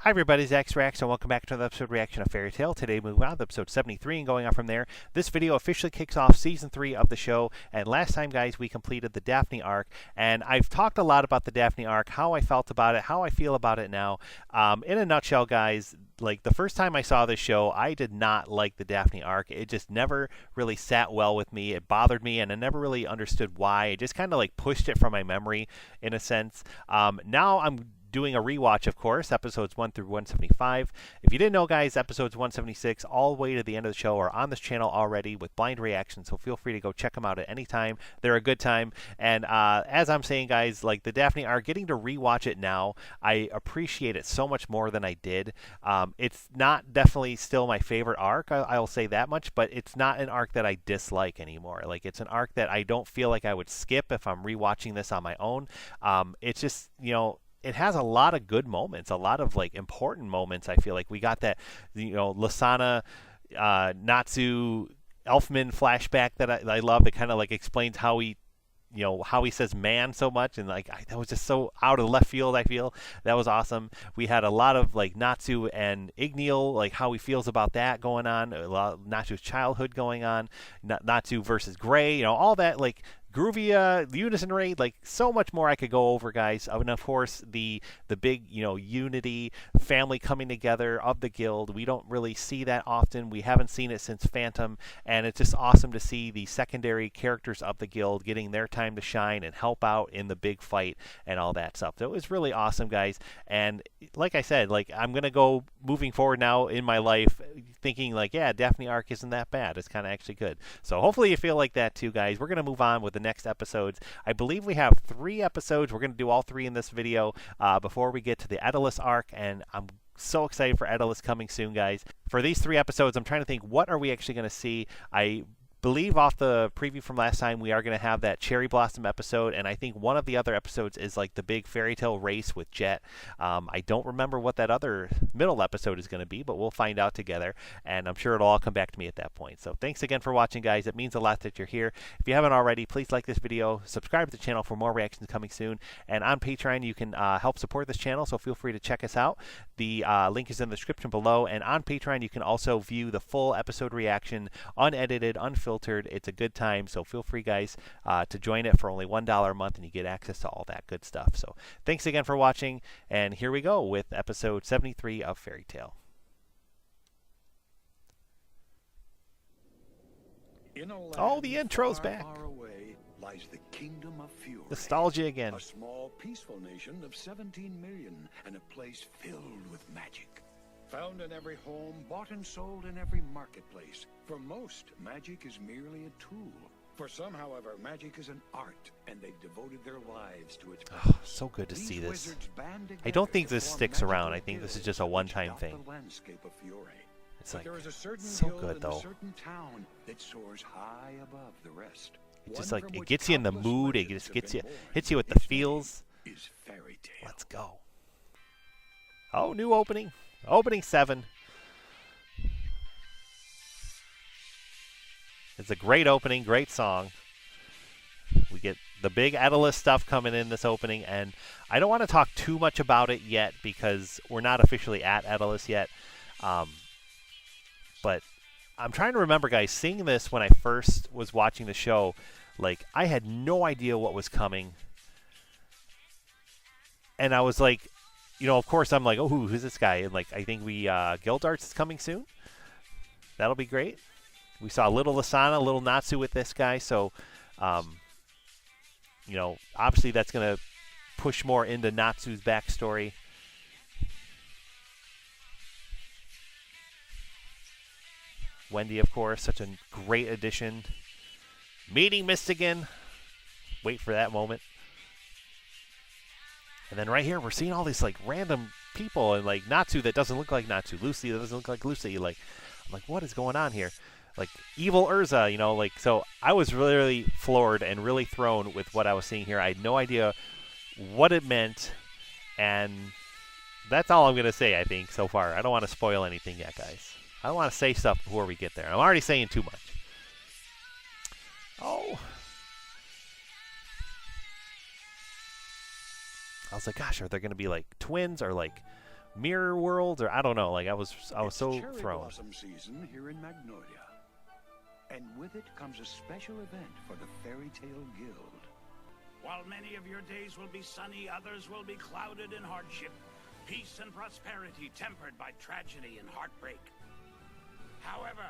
Hi everybody, Zach's Reacts, and welcome back to another episode reaction of Fairy Tale. Today moving on to episode 73 and going on from there. This video officially kicks off season 3 of the show, and last time guys we completed the Daphne arc, and I've talked a lot about the Daphne arc, how I felt about it, how I feel about it now. In a nutshell guys, like the first time I saw this show, I did not like the Daphne arc. It just never really sat well with me. It bothered me, and I never really understood why. It just kind of like pushed it from my memory in a sense. Now I'm doing a rewatch, of course, episodes 1 through 175. If you didn't know, guys, episodes 176 all the way to the end of the show are on this channel already with blind reactions, so feel free to go check them out at any time. They're a good time. And as I'm saying, guys, like the Daphne arc, getting to rewatch it now, I appreciate it so much more than I did. It's not definitely still my favorite arc, I'll say that much, but it's not an arc that I dislike anymore. Like, it's an arc that I don't feel like I would skip if I'm rewatching this on my own. It's just, you know, it has a lot of good moments, a lot of like important moments. I feel like we got that, you know, Lasana, Natsu, Elfman flashback that I love. That kind of like explains how he, you know, how he says man so much, and like that was just so out of left field. I feel that was awesome. We had a lot of like Natsu and Igneel, like how he feels about that going on, a lot of Natsu's childhood going on, Natsu versus Gray, you know, all that like groovy unison raid, like so much more I could go over, guys. And of course the big, you know, unity, family coming together of the guild. We don't really see that often. We haven't seen it since Phantom, and it's just awesome to see the secondary characters of the guild getting their time to shine and help out in the big fight and all that stuff. So it was really awesome, guys. And like I said, like I'm gonna go moving forward now in my life thinking like, yeah, Daphne arc isn't that bad. It's kind of actually good. So hopefully you feel like that too, guys. We're gonna move on with the next episodes. I believe we have 3 episodes. We're going to do all 3 in this video before we get to the Edalus arc, and I'm so excited for Edalus coming soon, guys. For these 3 episodes, I'm trying to think, what are we actually going to see? I believe off the preview from last time we are going to have that Cherry Blossom episode, and I think one of the other episodes is like the big fairy tale race with Jet. I don't remember what that other middle episode is going to be, but we'll find out together, and I'm sure it'll all come back to me at that point. So thanks again for watching, guys. It means a lot that you're here. If you haven't already, please like this video, subscribe to the channel for more reactions coming soon, and on Patreon you can help support this channel, so feel free to check us out. The link is in the description below, and on Patreon you can also view the full episode reaction, unedited, unfiltered. It's a good time, so feel free, guys, to join it for only $1 a month, and you get access to all that good stuff. So thanks again for watching, and here we go with episode 73 of Fairy Tale. Oh, the intro's back. Far away lies the kingdom of Fury. Nostalgia again. A small, peaceful nation of 17 million, and a place filled with magic. Found in every home, bought and sold in every marketplace. For most, magic is merely a tool. For some, however, magic is an art, and they've devoted their lives to its purpose. Oh, so good to see this. I don't think this sticks around. I think this is just a one-time thing. It's like, so good though. That soars high above the rest. It just like, it gets you in the mood. It just gets you, hits you with the feels. Let's go. Oh, new opening. Opening 7. It's a great opening, great song. We get the big Edalus stuff coming in this opening, and I don't want to talk too much about it yet because we're not officially at Edalus yet. But I'm trying to remember, guys, seeing this when I first was watching the show, like, I had no idea what was coming. And I was like, you know, of course, I'm like, oh, who's this guy? And like, I think Guild Arts is coming soon. That'll be great. We saw a little Lasana, a little Natsu with this guy. So, you know, obviously that's going to push more into Natsu's backstory. Wendy, of course, such a great addition. Meeting Mystigan. Wait for that moment. And then right here, we're seeing all these like random people, and like Natsu that doesn't look like Natsu, Lucy that doesn't look like Lucy. Like, I'm like, what is going on here? Like evil Urza, you know, like, so I was really, really floored and really thrown with what I was seeing here. I had no idea what it meant, and that's all I'm gonna say, I think, so far. I don't want to spoil anything yet, guys. I don't want to say stuff before we get there. I'm already saying too much. Oh. I was like, gosh, are there going to be like twins or like mirror worlds, or I don't know. Like I was It's so cherry thrown. blossom season here in Magnolia. And with it comes a special event for the Fairy Tale Guild. While many of your days will be sunny, others will be clouded in hardship. Peace and prosperity tempered by tragedy and heartbreak. However,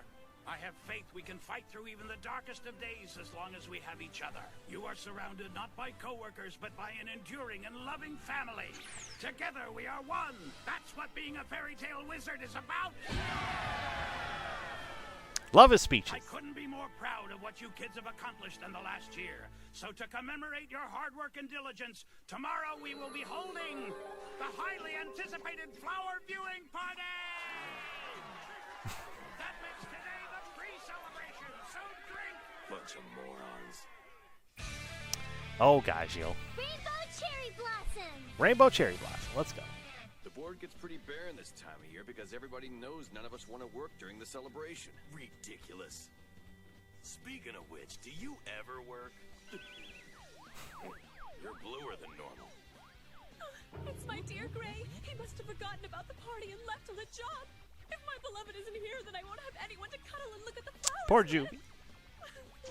I have faith we can fight through even the darkest of days as long as we have each other. You are surrounded not by coworkers, but by an enduring and loving family. Together we are one. That's what being a fairy tale wizard is about. Love his speeches. I couldn't be more proud of what you kids have accomplished in the last year. So to commemorate your hard work and diligence, tomorrow we will be holding the highly anticipated flower viewing party! That makes today the pre-celebration, so drink! Bunch of morons. Oh gosh, yo. Rainbow cherry blossom! Rainbow cherry blossom. Let's go. The board gets pretty barren this time of year because everybody knows none of us want to work during the celebration. Ridiculous. Speaking of which, do you ever work? You're bluer than normal. It's my dear Gray. He must have forgotten about the party and left on the job. If my beloved isn't here, then I won't have anyone to cuddle and look at the flowers. Poor with. Juby.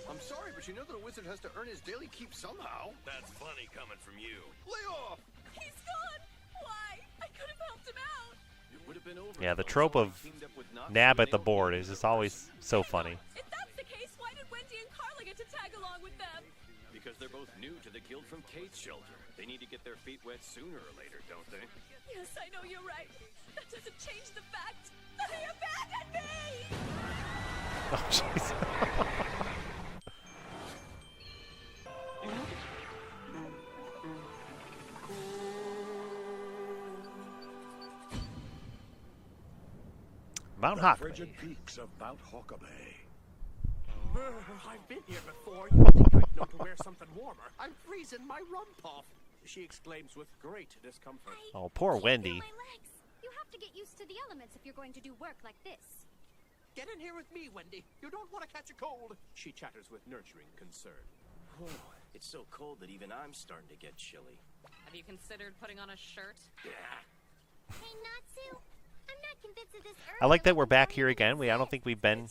I'm sorry, but you know that a wizard has to earn his daily keep somehow. That's funny coming from you. Lay off! He's gone. Why? I could have helped him out. It would have been over. Yeah, the if trope someone of teamed up with Knox Nab and at the they board were is just the always so funny. If that's the case, why did Wendy and Carla get to tag along with them? Because they're both new to the guild from Kate's shelter. They need to get their feet wet sooner or later, don't they? Yes, I know you're right. That doesn't change the fact that he abandoned me! Oh jeez. Mount The Hawk. frigid peaks of Mount Hawkabay. I've been here before. You would think I'd know to wear something warmer. I'm freezing my rump off, she exclaims with great discomfort. Oh, poor Wendy. My legs. You have to get used to the elements if you're going to do work like this. Get in here with me, Wendy. You don't want to catch a cold, she chatters with nurturing concern. It's so cold that even I'm starting to get chilly. Have you considered putting on a shirt? Hey, Natsu, I'm not convinced of this I like that we're back here again. I don't think we've been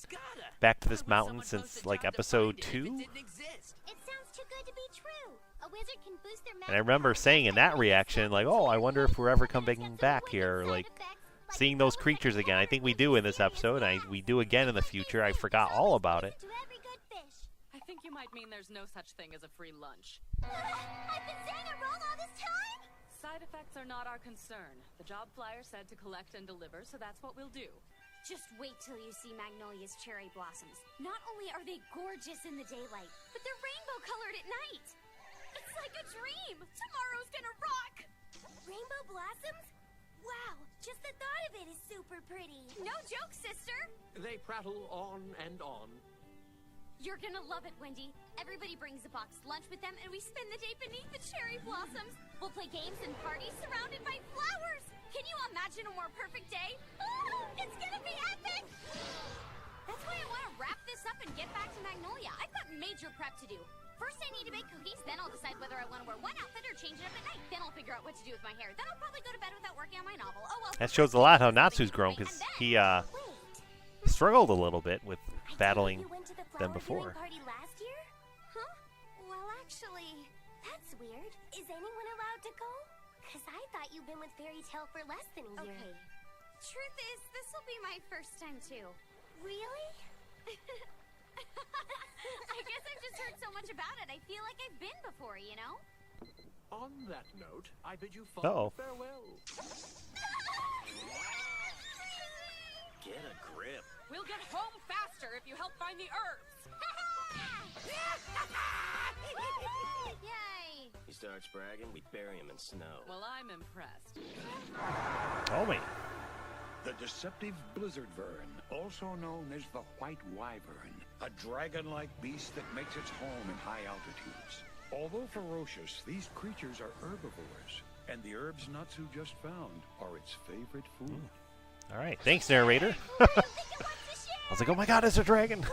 back to this mountain since like episode 2. It sounds too good to be true. A wizard can boost their And I remember saying in that reaction, like, oh, I wonder if we're ever coming back here, like, seeing those creatures again. I think we do in this episode. We do again in the future. I forgot all about it. I think you might mean there's no such thing as a free lunch. I've been saying it wrong all this time? Side effects are not our concern. The job flyer said to collect and deliver, so that's what we'll do. Just wait till you see Magnolia's cherry blossoms. Not only are they gorgeous in the daylight, but they're rainbow colored at night. It's like a dream. Tomorrow's gonna rock. Rainbow blossoms? Wow, just the thought of it is super pretty. No joke, sister. They prattle on and on. You're gonna love it, Wendy. Everybody brings a boxed lunch with them, and we spend the day beneath the cherry blossoms. We'll play games and parties surrounded by flowers. Can you imagine a more perfect day? Oh, it's gonna be epic! That's why I want to wrap this up and get back to Magnolia. I've got major prep to do. First, I need to bake cookies, then I'll decide whether I want to wear one outfit or change it up at night. Then I'll figure out what to do with my hair. Then I'll probably go to bed without working on my novel. Oh well. That shows a lot how Natsu's grown, because he Wait. struggled a little bit with I battling you went to the them flower viewing before. party last year? Huh? Well, actually, that's weird. Is anyone allowed to go? Because I thought you've been with Fairy Tale for less than a year. Okay. Truth is, this will be my first time too. Really? I guess I've just heard so much about it. I feel like I've been before, you know? On that note, I bid you Uh-oh. farewell. Get a grip. We'll get home faster if you help find the herbs. Yay! He starts bragging, we bury him in snow. Well, I'm impressed. Oh, wait. The deceptive blizzard vern, also known as the white wyvern, a dragon-like beast that makes its home in high altitudes. Although ferocious, these creatures are herbivores, and the herbs Natsu just found are its favorite food. All right. Thanks, narrator. What do I you think it wants to share? was like, oh my god, it's a dragon.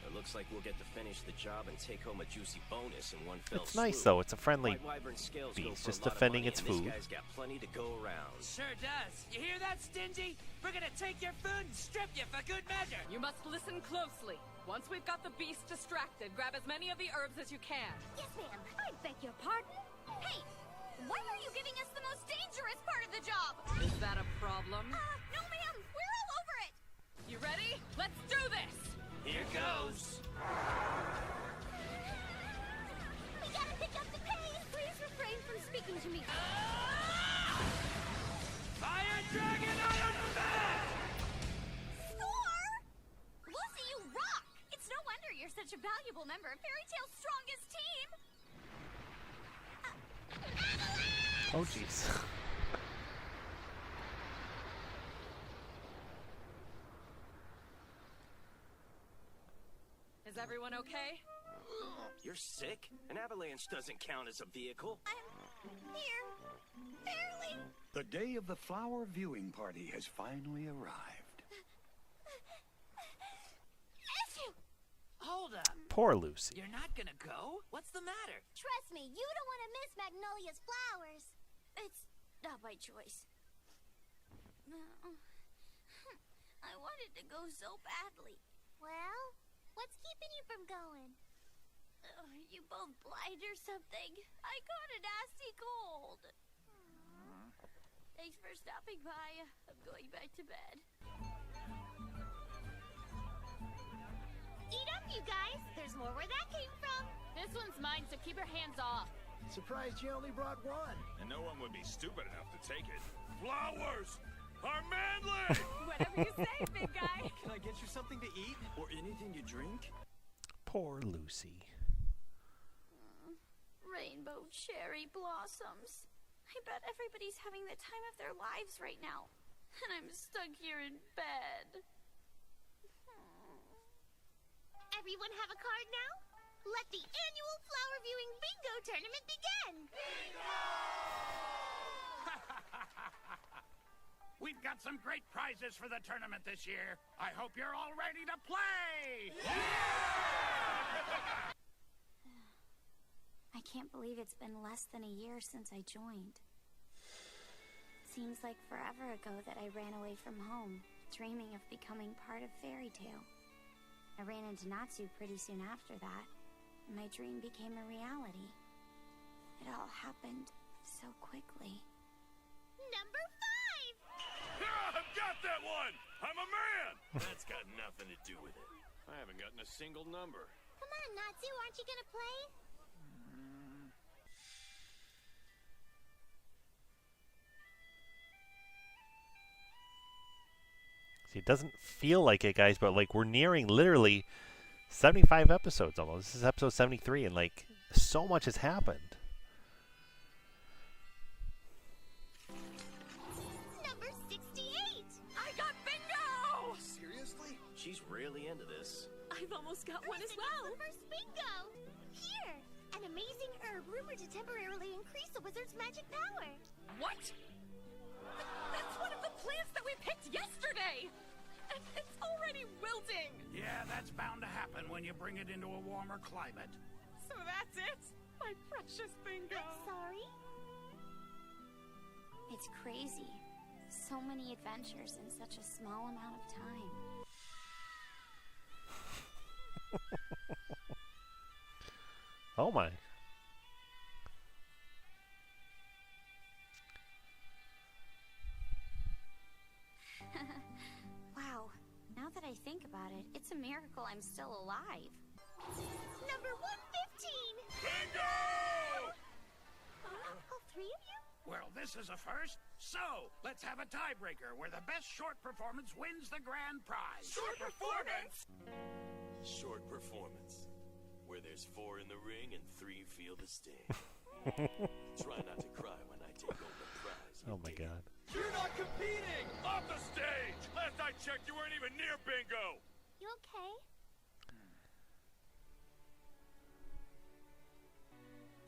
It looks like we'll get to finish the job and take home a juicy bonus in one fell It's nice swoop. though. It's a friendly White Wyvern scales go beast, for a just lot of defending money, its and food. This guy's got plenty to go around. Sure does. You hear that, Stingy? We're gonna take your food and strip you for good measure. You must listen closely. Once we've got the beast distracted, grab as many of the herbs as you can. Yes, ma'am. I beg your pardon? Hey, why are you giving us the most dangerous part of the job? Is that a problem? No, ma'am. We're all over it. You ready? Let's do this! Here goes. We gotta pick up the pace. Please refrain from speaking to me. Fire Dragon Iron Fist! Thor! Lucy, you rock! It's no wonder you're such a valuable member of Fairy Tail's strongest team. Oh, jeez. Is everyone okay? You're sick? An avalanche doesn't count as a vehicle. I'm here. Barely. The day of the flower viewing party has finally arrived. Achoo! Hold up. Poor Lucy. You're not gonna go? What's the matter? Trust me, you don't want to miss Magnolia's flowers. It's not my choice. No. I wanted to go so badly. Well, what's keeping you from going? You both blind or something? I caught a nasty cold. Thanks for stopping by. I'm going back to bed. Eat up, you guys. There's more where that came from. This one's mine, so keep your hands off. Surprised you only brought one. And no one would be stupid enough to take it. Flowers are manly! Whatever you say, big guy. Can I get you something to eat? Or anything you drink? Poor Lucy. Rainbow cherry blossoms. I bet everybody's having the time of their lives right now. And I'm stuck here in bed. Everyone have a card now? Let the annual flower viewing bingo tournament begin! We've got some great prizes for the tournament this year. I hope you're all ready to play! I can't believe it's been less than a year since I joined. Seems like forever ago that I ran away from home, dreaming of becoming part of Fairy Tail. I ran into Natsu pretty soon after that, and my dream became a reality. It all happened so quickly. Number 5! I've got that one! I'm a man! That's got nothing to do with it. I haven't gotten a single number. Come on, Natsu, aren't you gonna play? See, it doesn't feel like it, guys, but like we're nearing literally 75 episodes almost. This is episode 73, and like so much has happened. Number 68! I got bingo! Seriously? She's really into this. I've almost got one as well. The first bingo! Here! An amazing herb rumored to temporarily increase a wizard's magic power. What? That's one of the plants that we picked yesterday! And it's already wilting! Yeah, that's bound to happen when you bring it into a warmer climate. So that's it? My precious bingo! Sorry? It's crazy. So many adventures in such a small amount of time. Oh my. Wow. Now that I think about it, it's a miracle I'm still alive. Number 115! Bingo! All 3 of you? Well, this is a first. So, let's have a tiebreaker where the best short performance wins the grand prize. Short performance! Short performance. Where there's 4 in the ring and 3 feel the sting. Try not to cry when I take home the prize. Oh my god. You're not competing! Off the stage! Last I checked, you weren't even near bingo! You okay?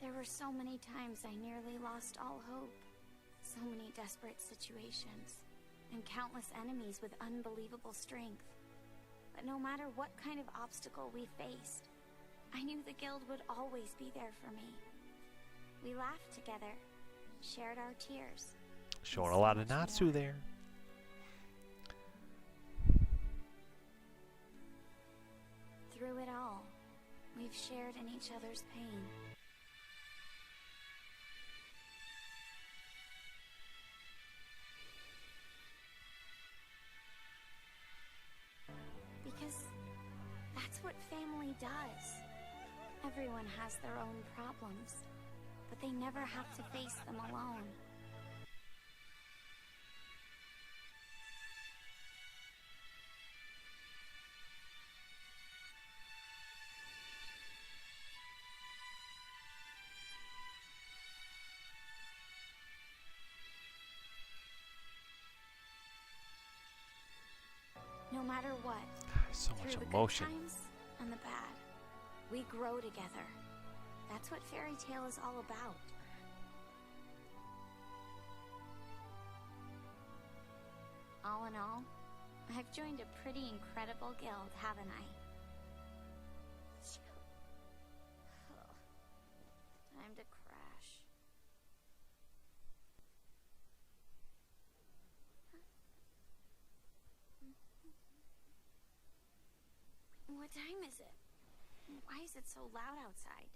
There were so many times I nearly lost all hope. So many desperate situations. And countless enemies with unbelievable strength. But no matter what kind of obstacle we faced, I knew the guild would always be there for me. We laughed together, shared our tears. Showing a lot of Natsu there. Through it all, we've shared in each other's pain. Because that's what family does. Everyone has their own problems, but they never have to face them alone. No matter what, So much through the emotion. good times and the bad, we grow together. That's what Fairy Tale is all about. All in all, I've joined a pretty incredible guild, haven't I? Time to crash. What time is it? Why is it so loud outside?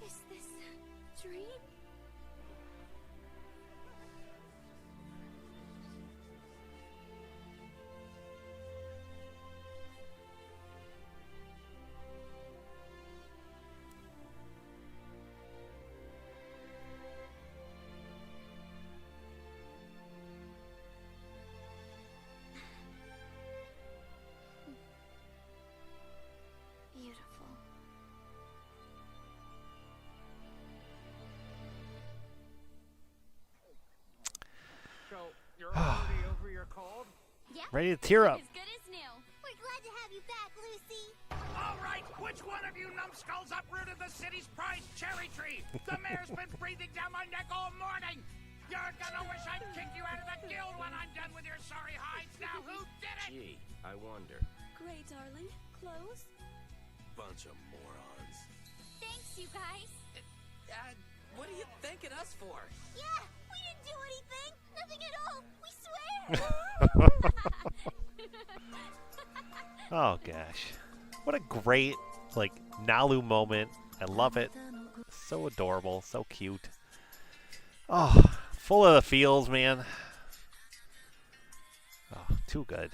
Is this a dream? Beautiful. So, you're already over your cold? Yeah. Ready to tear up. As good as new. We're glad to have you back, Lucy. All right, which one of you numbskulls uprooted the city's prized cherry tree? The mayor's been breathing down my neck all morning. You're gonna wish I'd kicked you out of the guild when I'm done with your sorry hides. Now, who did it? Gee, I wonder. Gray, darling. Clothes? Bunch of morons. Thanks, you guys. What are you thanking us for? Yeah, we didn't do anything. Nothing at all. We swear. Oh gosh. What a great like Nalu moment. I love it. So adorable, so cute. Oh, full of the feels, man. Oh, too good.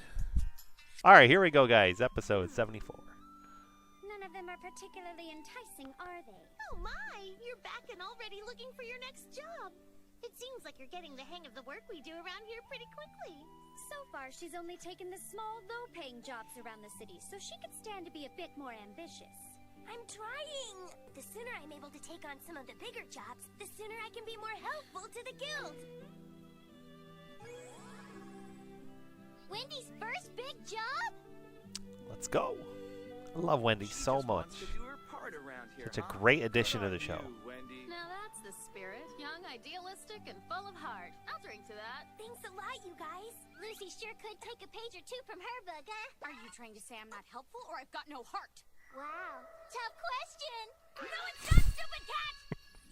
Alright, here we go guys. Episode 74. None of them are particularly enticing, are they? Oh my, you're back and already looking for your next job. It seems like you're getting the hang of the work we do around here pretty quickly. So far, she's only taken the small, low-paying jobs around the city, so she could stand to be a bit more ambitious. I'm trying! The sooner I'm able to take on some of the bigger jobs, the sooner I can be more helpful to the guild. Wendy's first big job? Let's go. I love Wendy so much. Wants to do her part around here, Such a huh? great addition to Good the on show. you, Wendy. Now that's the spirit. Young, idealistic, and full of heart. I'll drink to that. Thanks a lot, you guys. Lucy sure could take a page or two from her book, huh? Are you trying to say I'm not helpful or I've got no heart? Wow. Tough question. No, it's not, stupid cat!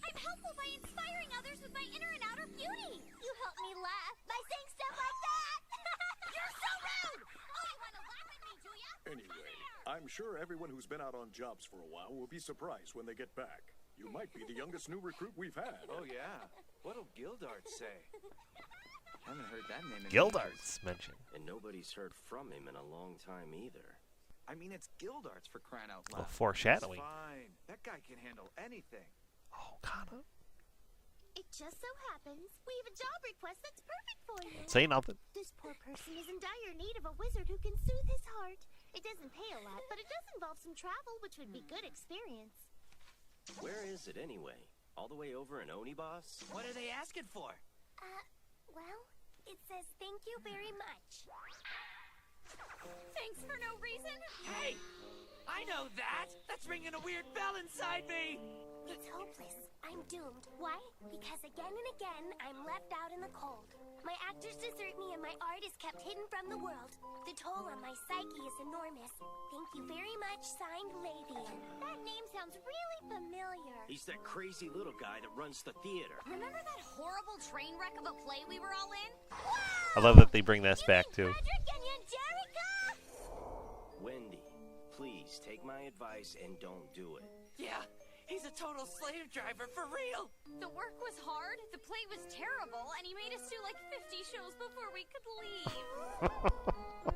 I'm helpful by inspiring others with my inner and outer beauty. You help me laugh by saying stuff like that. You're so rude! Oh, you want to laugh at me, do ya? Anyway, I'm sure everyone who's been out on jobs for a while will be surprised when they get back. You might be the youngest new recruit we've had. Oh, yeah. What'll Gildart say? Haven't heard that name in Gildart's mentioned. And nobody's heard from him in a long time either. I mean, it's Gildart's for crying out Oh, loud. foreshadowing. It's fine. That guy can handle anything. Oh, Kana. It just so happens we have a job request that's perfect for you. Say nothing. This poor person is in dire need of a wizard who can soothe his heart. It doesn't pay a lot, but it does involve some travel, which would be good experience. Where is it anyway? All the way over in Onibos? What are they asking for? Well, it says thank you very much. Thanks for no reason? Hey! I know that! That's ringing a weird bell inside me! It's hopeless. I'm doomed. Why? Because again and again, I'm left out in the cold. My actors desert me and my art is kept hidden from the world. The toll on my psyche is enormous. Thank you very much, signed Lavian. That name sounds really familiar. He's that crazy little guy that runs the theater. Remember that horrible train wreck of a play we were all in? I love that they bring this back too. Frederick and Angelica! Wendy, please take my advice and don't do it. Yeah, he's a total slave driver for real! The work was hard, the play was terrible, and he made us do like 50 shows before we could leave.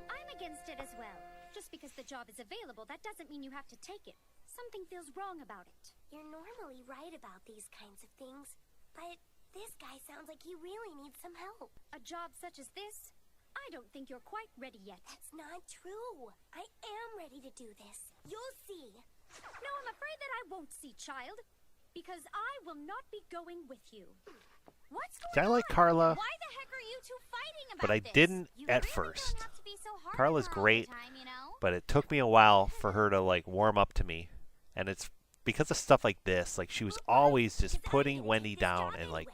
I'm against it as well. Just because the job is available, that doesn't mean you have to take it. Something feels wrong about it. You're normally right about these kinds of things, but this guy sounds like he really needs some help. A job such as this? I don't think you're quite ready yet. That's not true. I am ready to do this. You'll see. No, I'm afraid that I won't see, child. Because I will not be going with you. What's See, going I like on? Carla, Why the heck are you two fighting about but I this? didn't You at really first. don't have to be so hard Carla's on her all great, the time, you know? but it took me a while for her to like warm up to me, and it's because of stuff like this. Like she was always just putting Wendy down and like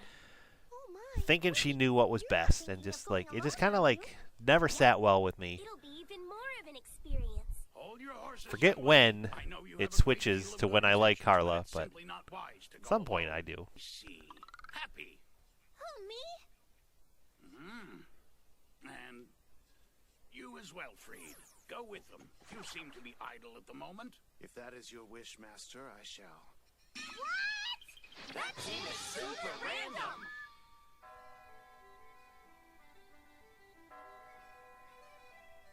thinking she knew what was best, and just like it just kind of like never sat well with me. It'll be even more of an experience. Hold your horses. Forget when I know you it have a great switches deal of to when I like limitations, Carla, it's but simply not wise to at go some point along. I do. See, happy. Who, me? And you as well, Freed. Go with them. You seem to be idle at the moment. If that is your wish, Master, I shall. That team is super random!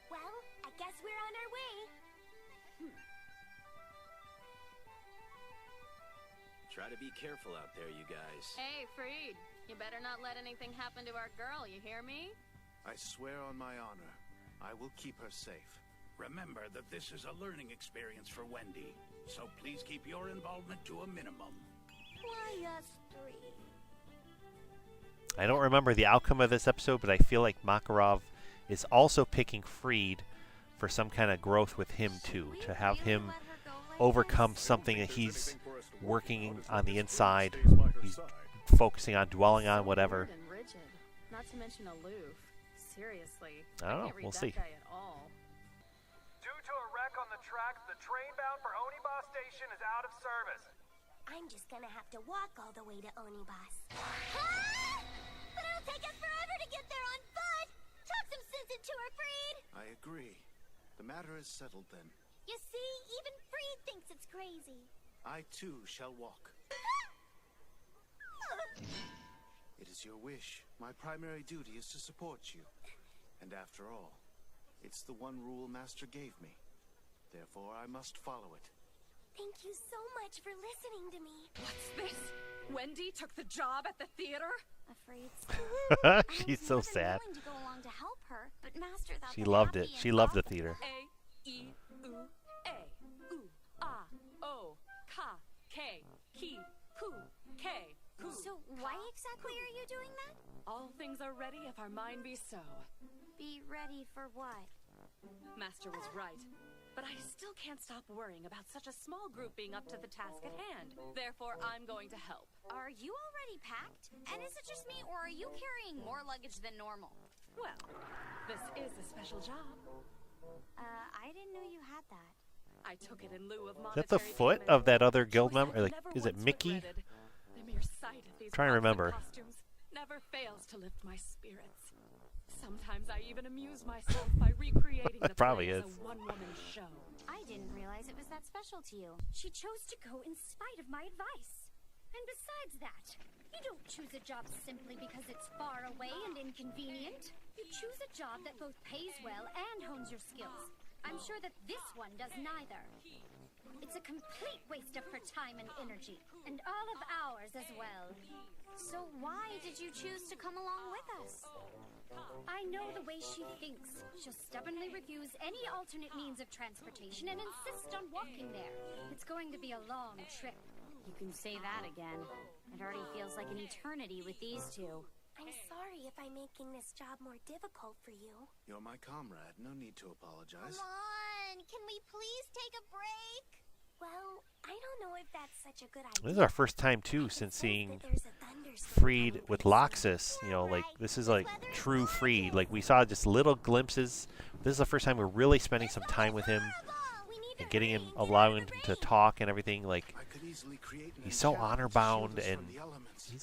Well, I guess we're on our way. Try to be careful out there, you guys. Hey, Freed. You better not let anything happen to our girl, you hear me? I swear on my honor, I will keep her safe. Remember that this is a learning experience for Wendy, so please keep your involvement to a minimum. Why us three? I don't remember the outcome of this episode, but I feel like Makarov is also picking Freed for some kind of growth with him too, to have him overcome something that he's working on the inside. He's focusing on, dwelling on, whatever. Cold and rigid, not to mention aloof. Seriously, I don't know. can't read We'll that see. guy at all. Due to a wreck on the tracks, the train bound for Oniba Station is out of service. I'm just gonna have to walk all the way to Onibas. Ah! But it'll take us forever to get there on foot! Talk some sense into her, Freed! I agree. The matter is settled then. You see, even Freed thinks it's crazy. I too shall walk. It is your wish. My primary duty is to support you. And after all, it's the one rule Master gave me. Therefore, I must follow it. Thank you so much for listening to me. What's this? Wendy took the job at the theater? Afraid so. She's so sad. willing to go along to help her, but Master thought She that loved happy it. She and loved the thoughtful. theater. A, E, U, A, U, A, O, Ka, K, Ki, Ku, K, Ku. So why exactly are you doing that? All things are ready if our mind be so. Be ready for what? Master was right. But I still can't stop worrying about such a small group being up to the task at hand. Therefore, I'm going to help. Are you already packed? And is it just me, or are you carrying more luggage than normal? Well, this is a special job. I didn't know you had that. I took it in lieu of Is that the monetary foot payment. of that other guild Choice member? I've Like, never is it once Mickey? regretted. The mere sight of these Trying to constant remember. costumes never fails to lift my spirits. Sometimes I even amuse myself by recreating the Probably play as is. a one-woman show. I didn't realize it was that special to you. She chose to go in spite of my advice. And besides that, you don't choose a job simply because it's far away and inconvenient. You choose a job that both pays well and hones your skills. I'm sure that this one does neither. It's a complete waste of her time and energy, and all of ours as well. So why did you choose to come along with us? I know the way she thinks. She'll stubbornly refuse any alternate means of transportation and insist on walking there. It's going to be a long trip. You can say that again. It already feels like an eternity with these two. I I'm sorry if I'm making this job more difficult for you. You're my comrade. No need to apologize. Come on, can we please take a break? Well, I don't know if that's such a good idea. This is our first time too since seeing Freed with Loxus. You know, like this is like true Freed. Like we saw just little glimpses. This is the first time we're really spending some time with him and getting him, allowing him to talk and everything. Like he's so honor bound and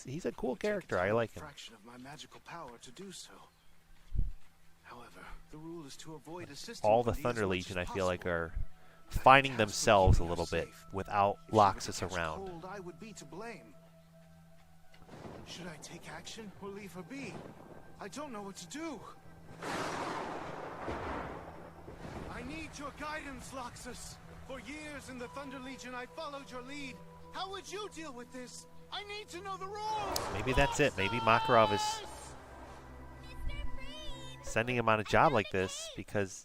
he's a cool character. I like him. However, the rule is to avoid all the Thunder Legion, I feel like, are finding themselves a little bit without Loxus around. I would be to blame. Should I take action or leave her be? I don't know what to do. I need your guidance, Loxus. For years in the Thunder Legion, I followed your lead. How would you deal with this? I need to know the rules. Maybe that's it. Maybe Makarov is sending him on a job like this because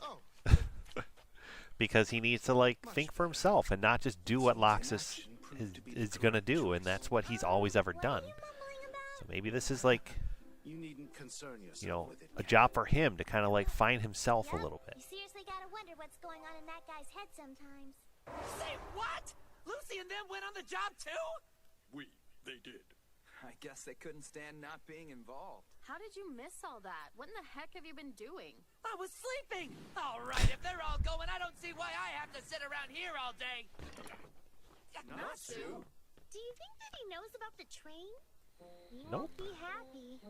because he needs to like think for himself and not just do what Loxus is gonna do, and that's what he's always ever done. So maybe this is like, you know, a job for him to kind of like find himself a little bit. You seriously gotta wonder what's going on in that guy's head sometimes. Say what? Lucy and them went on the job too? They did. I guess they couldn't stand not being involved. How did you miss all that? What in the heck have you been doing? I was sleeping. All right, if they're all going, I don't see why I have to sit around here all day. Not Sue. Do you think that he knows about the train? He Nope. won't be happy.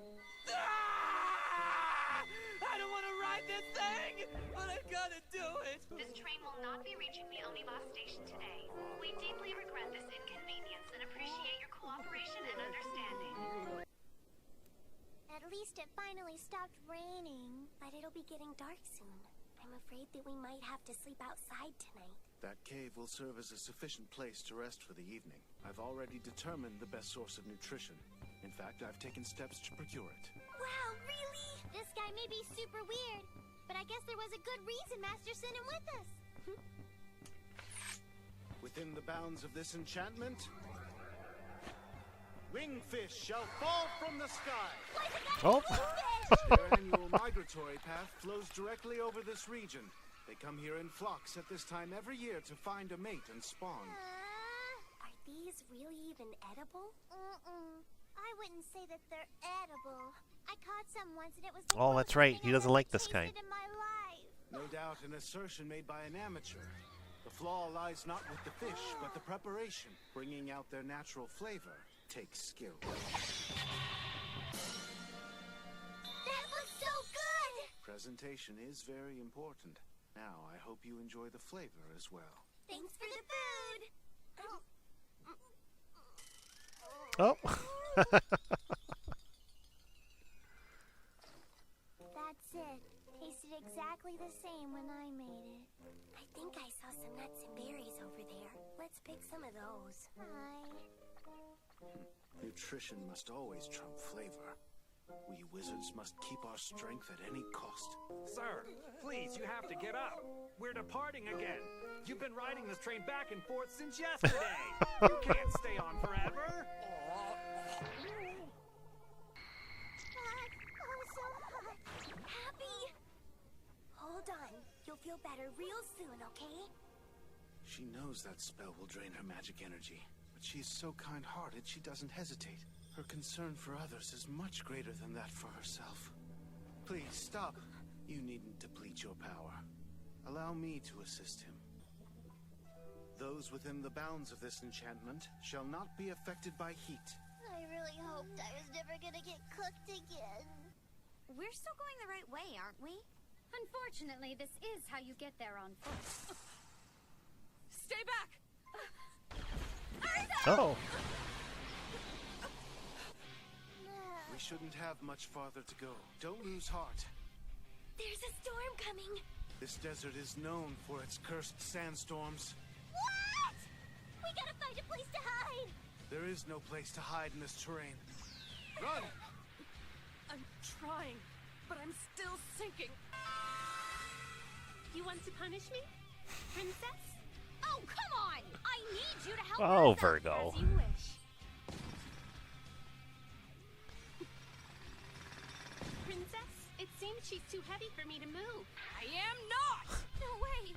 I don't want to ride this thing, but I gotta do it. This train will not be reaching the Onibus station today. We deeply regret this inconvenience and appreciate your cooperation and understanding. At least it finally stopped raining, but it'll be getting dark soon. I'm afraid that we might have to sleep outside tonight. That cave will serve as a sufficient place to rest for the evening. I've already determined the best source of nutrition. In fact, I've taken steps to procure it. Wow, really? This guy may be super weird, but I guess there was a good reason Master sent him with us. Within the bounds of this enchantment, wingfish shall fall from the sky. Oh. Their annual migratory path flows directly over this region. They come here in flocks at this time every year to find a mate and spawn. Are these really even edible? I wouldn't say that they're edible. I caught some once and it was the Oh, that's right. He doesn't like this kind. in my life. No doubt an assertion made by an amateur. The flaw lies not with the fish, but the preparation. Bringing out their natural flavor takes skill. That looks so good! Presentation is very important. Now, I hope you enjoy the flavor as well. Thanks for the food! Oh. That's it. Tasted exactly the same when I made it. I think I saw some nuts and berries over there. Let's pick some of those. Nutrition must always trump flavor. We wizards must keep our strength at any cost. Sir, please, you have to get up. We're departing again. You've been riding this train back and forth since yesterday. You can't stay on forever. So hot. Happy! Hold on. You'll feel better real soon, okay? She knows that spell will drain her magic energy, but she's so kind-hearted she doesn't hesitate. Her concern for others is much greater than that for herself. Please, stop. You needn't deplete your power. Allow me to assist him. Those within the bounds of this enchantment shall not be affected by heat. I really hoped I was never gonna get cooked again. We're still going the right way, aren't we? Unfortunately, this is how you get there on foot. Stay back! Oh. We shouldn't have much farther to go. Don't lose heart. There's a storm coming. This desert is known for its cursed sandstorms. What? We gotta find a place to hide. There is no place to hide in this terrain. Run! I'm trying, but I'm still sinking. You want to punish me, princess? Oh, come on! I need you to help Oh, us out. Virgo. As you wish. It seems she's too heavy for me to move. I am not! No way!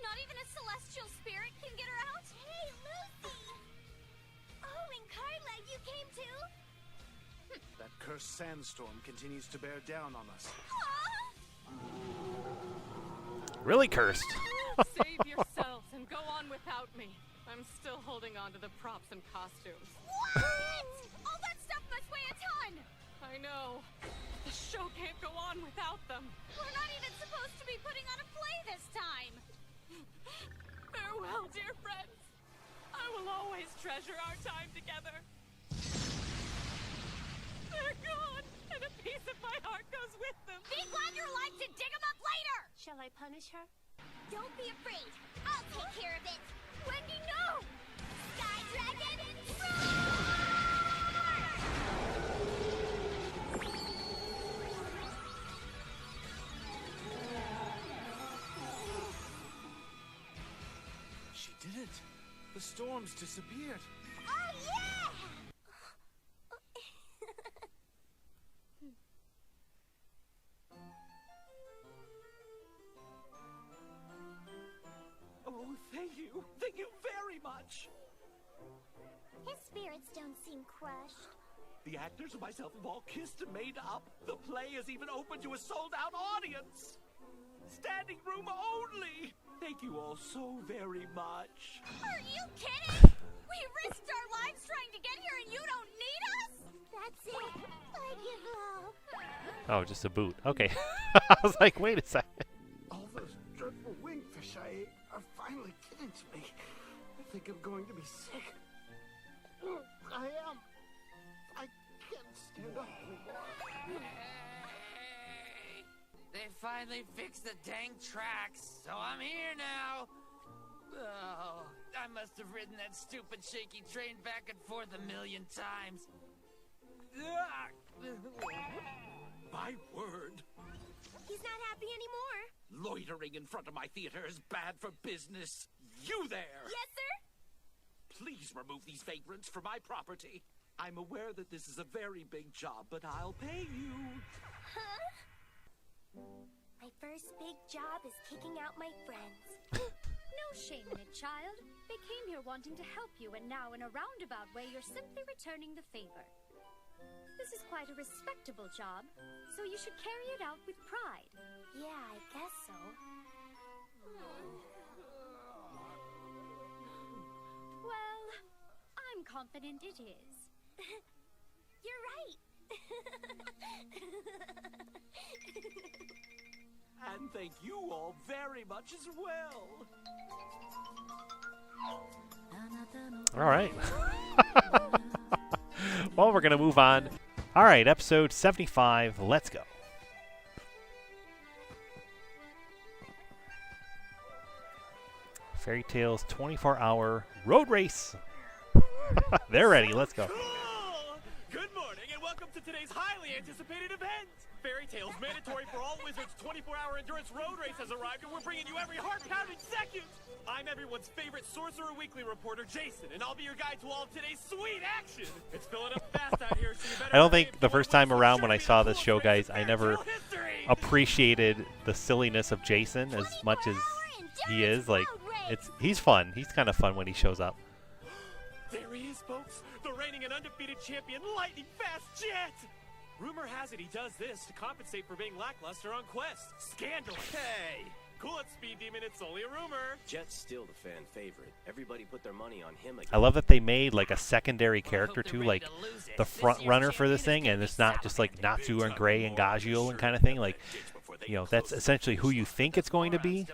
Not even a celestial spirit can get her out? Hey, Lucy! Oh, and Carla, you came too? That cursed sandstorm continues to bear down on us. Really cursed. Save yourselves and go on without me. I'm still holding on to the props and costumes. What? All that stuff must weigh a ton! I know. The show can't go on without them. We're not even supposed to be putting on a play this time! Farewell, dear friends. I will always treasure our time together. They're gone, and a piece of my heart goes with them. Be glad you're alive to dig them up later! Shall I punish her? Don't be afraid. I'll take care of it. Wendy, no! Sky Dragon, She did it. The storms disappeared. Oh, yeah! Oh, thank you. Thank you very much. His spirits don't seem crushed. The actors and myself have all kissed and made up. The play is even open to a sold-out audience. Standing room only. Thank you all so very much. Are you kidding? We risked our lives trying to get here and you don't need us? That's it. I give up. Oh, just a boot. Okay. I was like, wait a second. All those dreadful wingfish I ate are finally getting to me. I think I'm going to be sick. I am. I can't stand up anymore. They finally fixed the dang tracks, so I'm here now. Oh, I must have ridden that stupid shaky train back and forth a million times. My word. He's not happy anymore. Loitering in front of my theater is bad for business. You there! Yes, sir? Please remove these vagrants from my property. I'm aware that this is a very big job, but I'll pay you. Huh? My first big job is kicking out my friends. No shame in it, child. They came here wanting to help you, and now in a roundabout way, you're simply returning the favor. This is quite a respectable job, so you should carry it out with pride. Yeah, I guess so. Well, I'm confident it is. You're right. And thank you all very much as well. All right. Well, we're going to move on. All right, episode 75. Let's go. Fairy Tale's 24-hour road race. They're ready. Let's go. Good morning and welcome to today's highly anticipated event. Fairy Tale's mandatory for all wizards 24-hour endurance road race has arrived, and we're bringing you every heart-pounding second. I'm everyone's favorite Sorcerer Weekly reporter, Jason, and I'll be your guide to all of today's sweet action. It's filling up fast out here, so you better. I don't think the first time around when I saw this show, guys, I never appreciated the silliness of Jason as much as he is. Like, he's fun. He's kind of fun when he shows up. There he is, folks. The reigning and undefeated champion, Lightning Fast Jet. Rumor has it he does this to compensate for being lackluster on Quest. Scandalous. Hey! Cool it, Speed Demon. It's only a rumor. Jet's still the fan favorite. Everybody put their money on him again. I love that they made like a secondary character too, like the front runner for this thing, and it's not just like Natsu and Gray and Gajul and kind of thing. Like, you know, that's essentially who you think it's going to be.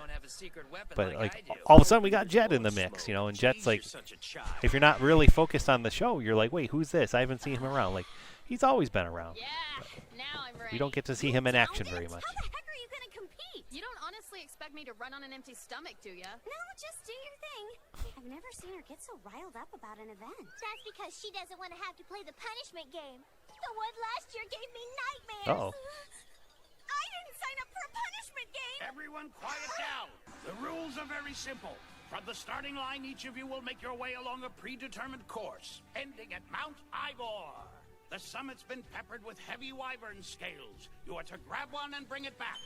But like all of a sudden we got Jet in the mix, you know, and Jet's like, if you're not really focused on the show, you're like, wait, who's this? I haven't seen him around. Like, he's always been around. Yeah, now I'm ready. We don't get to see him in action very much. How the heck are you gonna compete? You don't honestly expect me to run on an empty stomach, do ya? No, just do your thing. I've never seen her get so riled up about an event. That's because she doesn't want to have to play the punishment game. The one last year gave me nightmares. Uh-oh. I didn't sign up for a punishment game! Everyone quiet down. The rules are very simple. From the starting line, each of you will make your way along a predetermined course, ending at Mount Ivor. The summit's been peppered with heavy wyvern scales. You are to grab one and bring it back.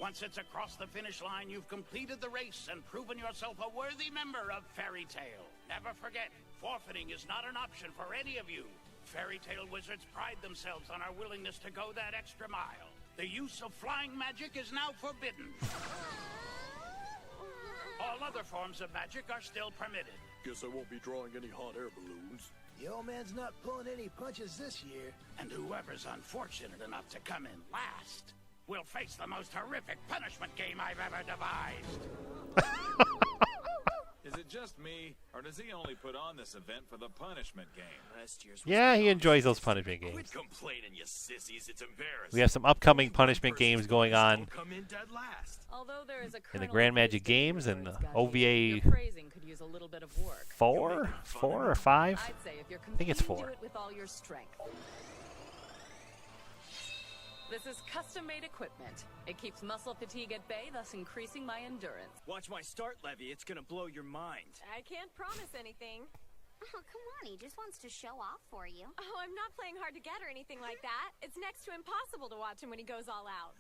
Once it's across the finish line, you've completed the race and proven yourself a worthy member of Fairy Tale. Never forget, forfeiting is not an option for any of you. Fairy Tale wizards pride themselves on our willingness to go that extra mile. The use of flying magic is now forbidden. All other forms of magic are still permitted. Guess I won't be drawing any hot air balloons. The old man's not pulling any punches this year. And whoever's unfortunate enough to come in last will face the most horrific punishment game I've ever devised. Is it just me, or does he only put on this event for the punishment game? Last year's Yeah, he enjoys those punishment games. Quit complaining, you sissies. It's embarrassing. We have some upcoming punishment games going on Come in dead last. Although there is a in the kernel Grand of Magic wisdom in games your and words, Gundy. OVA Your phrasing could use a little bit of work. four or five. I'd say if you're I think it's competing, 4. do it with all your strength. This is custom-made equipment. It keeps muscle fatigue at bay, thus increasing my endurance. Watch my start, Levy. It's gonna blow your mind. I can't promise anything. Oh, come on, he just wants to show off for you. Oh, I'm not playing hard to get or anything like that. It's next to impossible to watch him when he goes all out.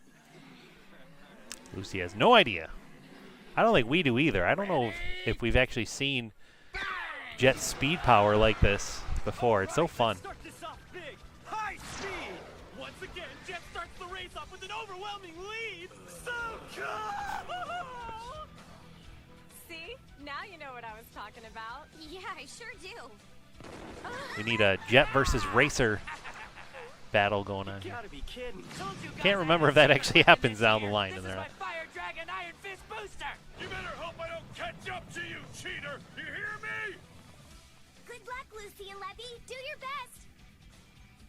Lucy has no idea. I don't think we do either. I don't know if we've actually seen Jet speed power like this before. It's so fun. Start this off big. High speed. Once again, Jet starts the race off with an overwhelming lead. So cool! See? Now you know what I was talking about. Yeah, I sure do. We need a Jet versus Racer battle going on You here. gotta be kidding. Told you guys Can't I remember had if that a actually secret happens this down the year. line This in is there. my Fire Dragon Iron Fist booster. You better hope I don't catch up to you, cheater. You hear me? Good luck, Lucy and Levy. Do your best.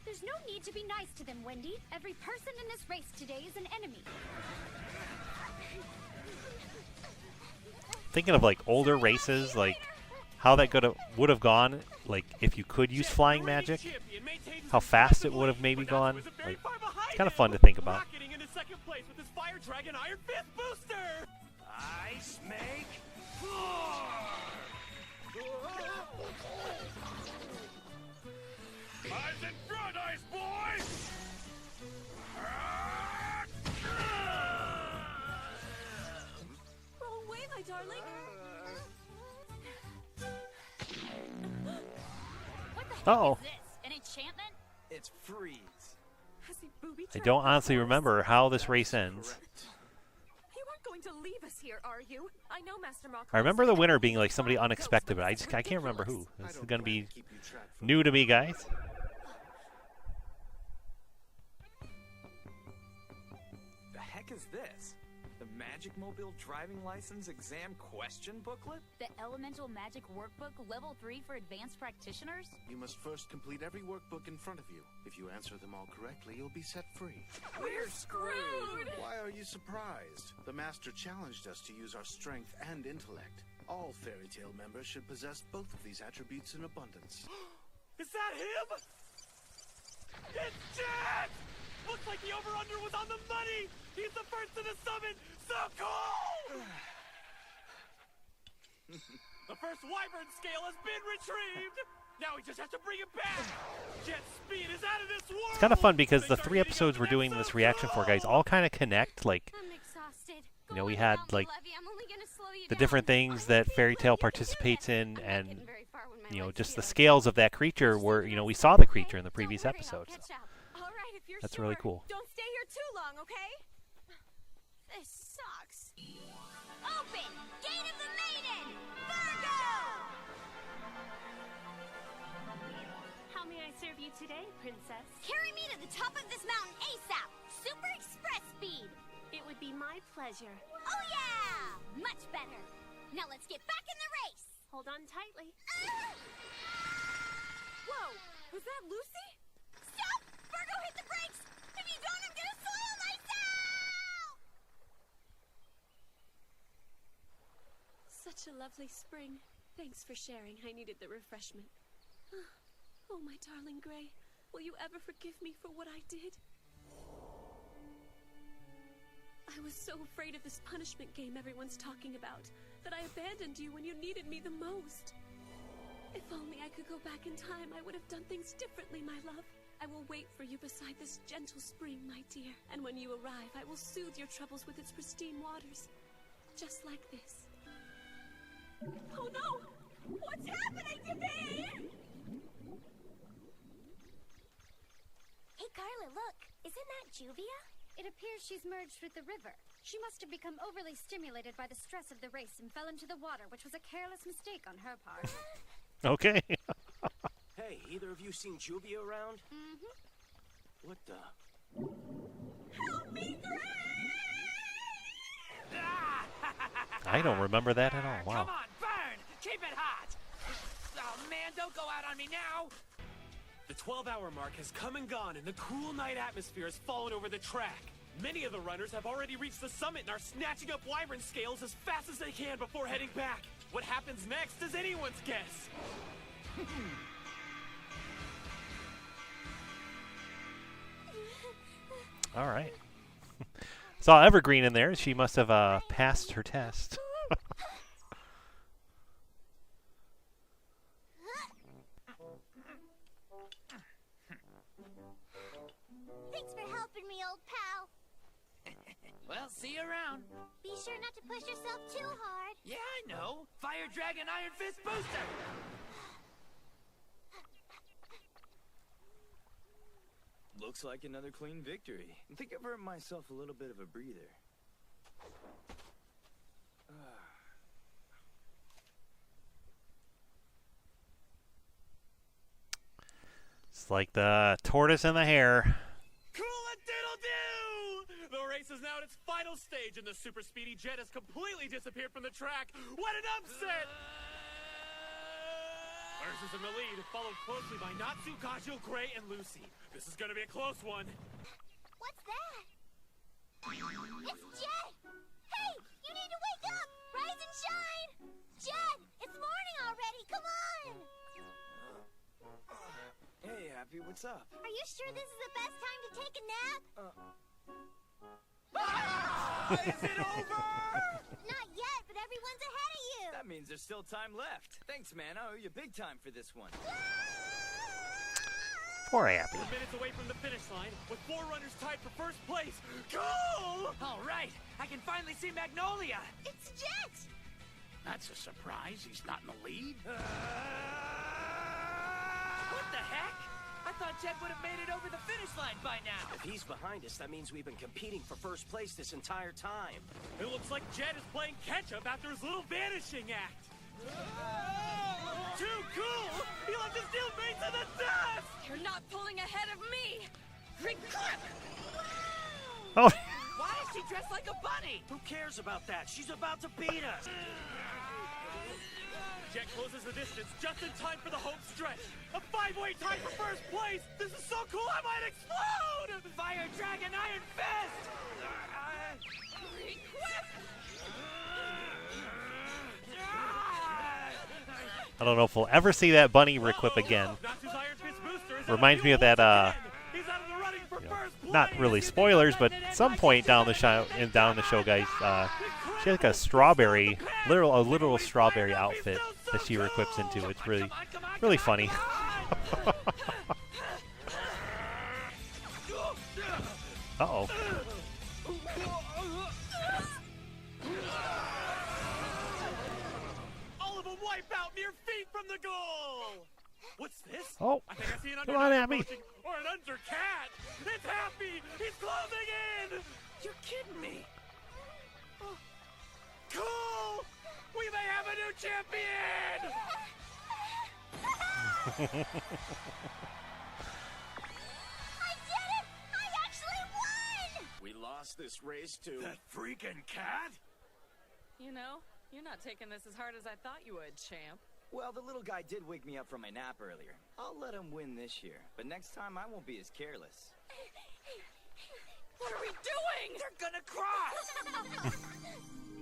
There's no need to be nice to them, Wendy. Every person in this race today is an enemy. Thinking of like older races, like how that would have gone, like if you could use flying magic, how fast it would have maybe gone. Like, it's kind of fun to think about. Rocketing into second place with his Fire Dragon Iron Fist booster. Ice make. Eyes in front, Ice Boy! Roll away, my darling. What the heck Uh-oh. is this? An enchantment? It's freeze. Has he booby I don't honestly remember how this race ends. You aren't going to leave us here, are you? I know Master Mark. I remember the winner being like somebody unexpected, but I can't remember who. This is gonna be new to me, guys. The heck is this? The Magic Mobile driving license exam question booklet? The Elemental Magic Workbook Level 3 for Advanced Practitioners? You must first complete every workbook in front of you. If you answer them all correctly, you'll be set free. We're screwed! Why are you surprised? The Master challenged us to use our strength and intellect. All Fairy Tale members should possess both of these attributes in abundance. Is that him? It's Jet! Looks like the over-under was on the money! He's the first to the summit! So cool! The first Wyvern scale has been retrieved! Now we just have to bring it back! Jet's speed is out of this world! It's kind of fun because the 3 episodes we're doing this reaction for, guys, all kind of connect. Like, I'm exhausted. you know, we had like the different things that Fairy Tale participates in, and you know, just the scales of that creature were, you know, we saw the creature in the previous episodes. So All right, if you're that's sure. really cool. Don't stay here too long, okay? This sucks. Open! Gate of the Maiden! Virgo! How may I serve you today, Princess? Carry me to the top of this mountain ASAP! Super express speed! It would be my pleasure. Oh yeah! Much better! Now let's get back in the race! Hold on tightly. Whoa! Was that Lucy? Stop! Virgo, hit the brakes! If you don't, I'm gonna soil myself! Such a lovely spring. Thanks for sharing. I needed the refreshment. Oh, my darling Gray. Will you ever forgive me for what I did? I was so afraid of this punishment game everyone's talking about that I abandoned you when you needed me the most. If only I could go back in time, I would have done things differently, my love. I will wait for you beside this gentle spring, my dear. And when you arrive, I will soothe your troubles with its pristine waters. Just like this. Oh no! What's happening to me? Hey, Carla, look. Isn't that Juvia? It appears she's merged with the river. She must have become overly stimulated by the stress of the race and fell into the water, which was a careless mistake on her part. Okay. Hey, either of you seen Juvia around? Mm-hmm. What the? Help me, I don't remember that at all. Wow. Come on, burn! Keep it hot! Oh man, don't go out on me now! The 12-hour mark has come and gone, and the cool night atmosphere has fallen over the track. Many of the runners have already reached the summit and are snatching up wyvern scales as fast as they can before heading back. What happens next is anyone's guess. All right. Saw Evergreen in there. She must have passed her test. Thanks for helping me, old pal. Well, see you around. Be sure not to push yourself too hard. Yeah, I know. Fire Dragon Iron Fist Booster! Looks like another clean victory. I think I've earned myself a little bit of a breather. It's like the tortoise and the hare. Cool-a-diddle-doo! The race is now at its final stage, and the super speedy jet has completely disappeared from the track. What an upset! Lurs is in the lead, followed closely by Natsu, Kaju, Gray, and Lucy. This is gonna be a close one. What's that? It's Jet! Hey, you need to wake up! Rise and shine! Jet, it's morning already, come on! Hey, Happy, what's up? Are you sure this is the best time to take a nap? Is it over? Not yet, but everyone's ahead of you! That means there's still time left. Thanks, man. I owe you big time for this one. Poor Happy. 4 minutes away from the finish line, with 4 runners tied for first place. Cool! All right, I can finally see Magnolia. It's Jet! That's a surprise. He's not in the lead. What the heck? I thought Jet would have made it over the finish line by now. If he's behind us, that means we've been competing for first place this entire time. It looks like Jet is playing catch-up after his little vanishing act. Too cool! He left his teammates in the dust! You're not pulling ahead of me! Regret! Oh. Why is she dressed like a bunny? Who cares about that? She's about to beat us! Jet closes the distance just in time for the home stretch. A 5-way tie for first place! This is so cool I might explode! Fire Dragon Iron Fist! I don't know if we'll ever see that bunny requip again. Reminds me of that, not really spoilers, but some point down the show, guys, she had like a strawberry, a literal strawberry outfit that she requips into. It's really, really funny. Uh-oh. All of them wipe out mere feet from the goal! What's this? Oh, I think I see an come on, Abby. Or an undercat! It's Happy! He's closing in! You're kidding me. Cool! We may have a new champion! I did it! I actually won! We lost this race to... That freaking cat? You know, you're not taking this as hard as I thought you would, champ. Well, the little guy did wake me up from my nap earlier. I'll let him win this year, but next time I won't be as careless. What are we doing? They're gonna cross!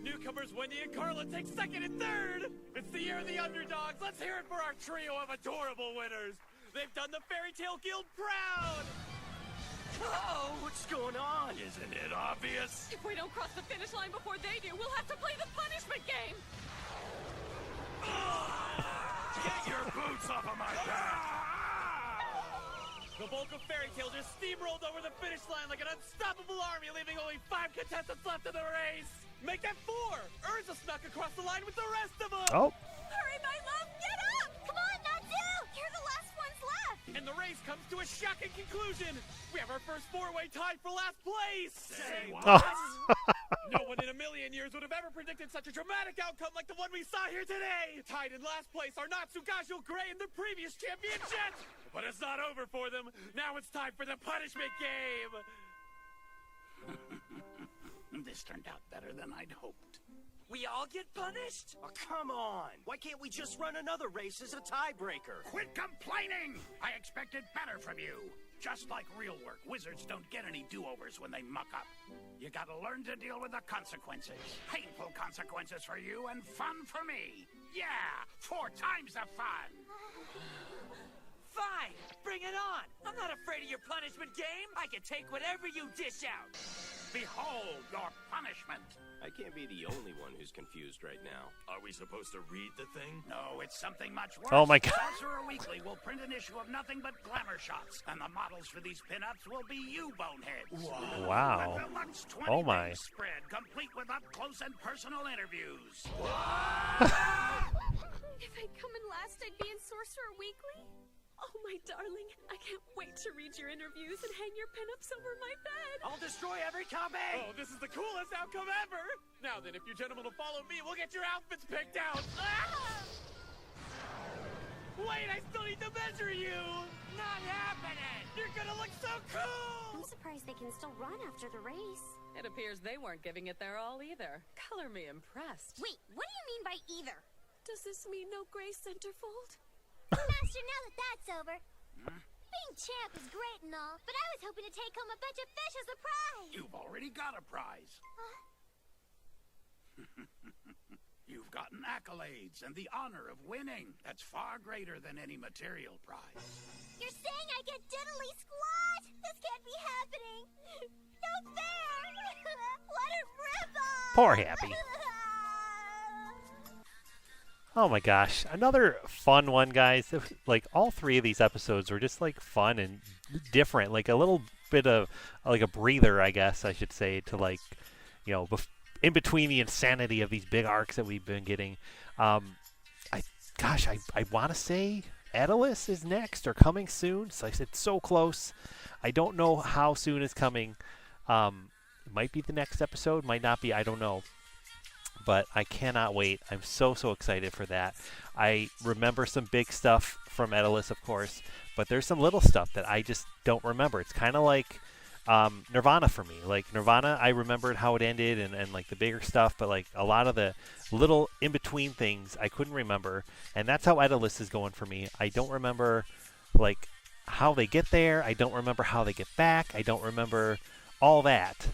Newcomers Wendy and Carla take second and third! It's the year of the underdogs! Let's hear it for our trio of adorable winners! They've done the Fairy Tale Guild proud! Oh, what's going on? Isn't it obvious? If we don't cross the finish line before they do, we'll have to play the punishment game! Get your boots off of my back! The bulk of Fairy Tale just steamrolled over the finish line like an unstoppable army, leaving only 5 contestants left in the race. Make that 4. Urza snuck across the line with the rest of them. Oh. Hurry, my love, get up! Come on, Natsu! You're the last ones left! And the race comes to a shocking conclusion. We have our first 4-way tie for last place. Say what? Oh. No one in a million years would have ever predicted such a dramatic outcome like the one we saw here today. Tied in last place are Natsugajo Gray in the previous championship. But it's not over for them. Now it's time for the punishment game. This turned out better than I'd hoped. We all get punished? Oh, come on. Why can't we just run another race as a tiebreaker? Quit complaining! I expected better from you. Just like real work, wizards don't get any do-overs when they muck up. You gotta learn to deal with the consequences. Painful consequences for you and fun for me. Yeah, 4 times the fun. Fine, bring it on. I'm not afraid of your punishment game. I can take whatever you dish out. Behold your punishment. I can't be the only one who's confused right now. Are we supposed to read the thing? No, it's something much worse. Oh my God. Sorcerer Weekly will print an issue of nothing but glamour shots, and the models for these pinups will be you boneheads. Wow. With deluxe 20 Oh my. page spread, complete with up-close and personal interviews. If I'd come in last, I'd be in Sorcerer Weekly? Oh, my darling, I can't wait to read your interviews and hang your pinups over my bed. I'll destroy every copy! Oh, this is the coolest outcome ever! Now then, if you gentlemen will follow me, we'll get your outfits picked out! Ah! Wait, I still need to measure you! Not happening! You're gonna look so cool! I'm surprised they can still run after the race. It appears they weren't giving it their all either. Color me impressed. Wait, what do you mean by either? Does this mean no gray centerfold? Master, now that that's over, being champ is great and all, but I was hoping to take home a bunch of fish as a prize. You've already got a prize. You've gotten accolades and the honor of winning. That's far greater than any material prize. You're saying I get diddly squat? This can't be happening. No fair. What a rip-off. Poor Happy. Oh my gosh, another fun one, guys. Like, all 3 of these episodes were just like fun and different, like a little bit of like a breather, I guess I should say, to like, you know, in between the insanity of these big arcs that we've been getting. I want to say Daedalus is next or coming soon. So it's so close. I don't know how soon it's coming. It might be the next episode, might not be, I don't know. But I cannot wait. I'm so excited for that. I remember some big stuff from Daedalus, of course, but there's some little stuff that I just don't remember. It's kind of like Nirvana for me. Like Nirvana, I remembered how it ended and like the bigger stuff, but like a lot of the little in-between things I couldn't remember, and that's how Daedalus is going for me. I don't remember like how they get there. I don't remember how they get back. I don't remember all that.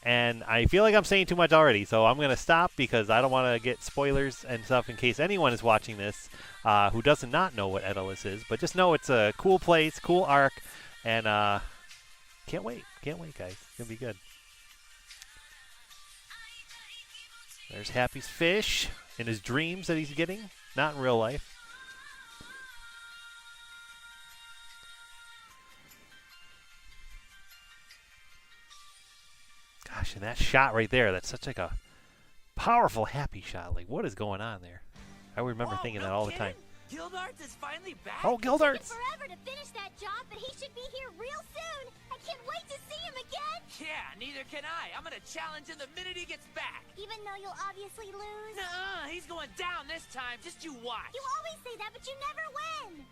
And I feel like I'm saying too much already, so I'm going to stop because I don't want to get spoilers and stuff in case anyone is watching this who does not know what Daedalus is. But just know it's a cool place, cool arc, and can't wait. Can't wait, guys. It's going to be good. There's Happy's fish in his dreams that he's getting, not in real life. Gosh, and that shot right there, that's such like a powerful Happy shot. Like, what is going on there? I remember thinking that all the time. Gildarts is finally back? Oh, Gildarts! It took forever to finish that job, but he should be here real soon. I can't wait to see him again. Yeah, neither can I. I'm gonna challenge him the minute he gets back. Even though you'll obviously lose. Nuh-uh, he's going down this time. Just you watch. You always say that, but you never win.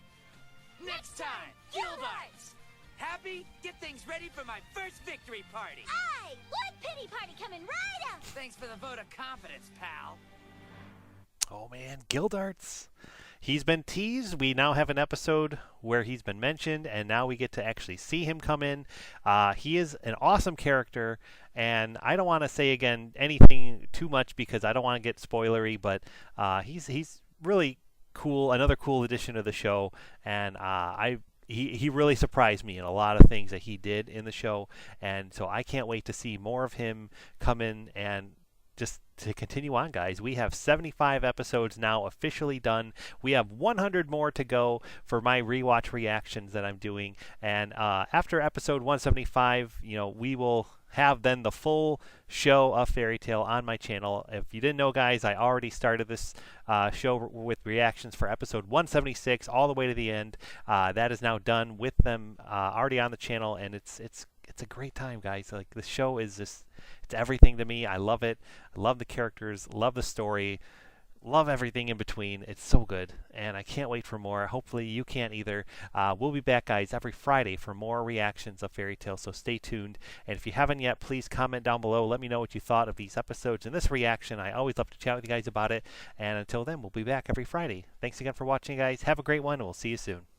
Next time, Gildarts! Happy, get things ready for my first victory party. Aye! One pity party coming right up! Thanks for the vote of confidence, pal. Oh man, Gildarts. He's been teased. We now have an episode where he's been mentioned, and now we get to actually see him come in. He is an awesome character, and I don't want to say again anything too much because I don't want to get spoilery, but he's really cool, another cool addition to the show, and he really surprised me in a lot of things that he did in the show, and so I can't wait to see more of him come in and just to continue on, guys. We have 75 episodes now officially done. We have 100 more to go for my rewatch reactions that I'm doing. And after episode 175, we will have then the full show of Fairy Tail on my channel. If you didn't know, guys, I already started this show with reactions for episode 176 all the way to the end. That is now done with them already on the channel, and it's a great time, guys. Like, the show is just, it's everything to me. I love it. I love the characters, love the story, love everything in between. It's so good, and I can't wait for more. Hopefully you can't either. We'll be back, guys, every Friday for more reactions of Fairy Tail, so stay tuned. And if you haven't yet, please comment down below. Let me know what you thought of these episodes and this reaction. I always love to chat with you guys about it. And until then, we'll be back every Friday. Thanks again for watching, guys. Have a great one, and we'll see you soon.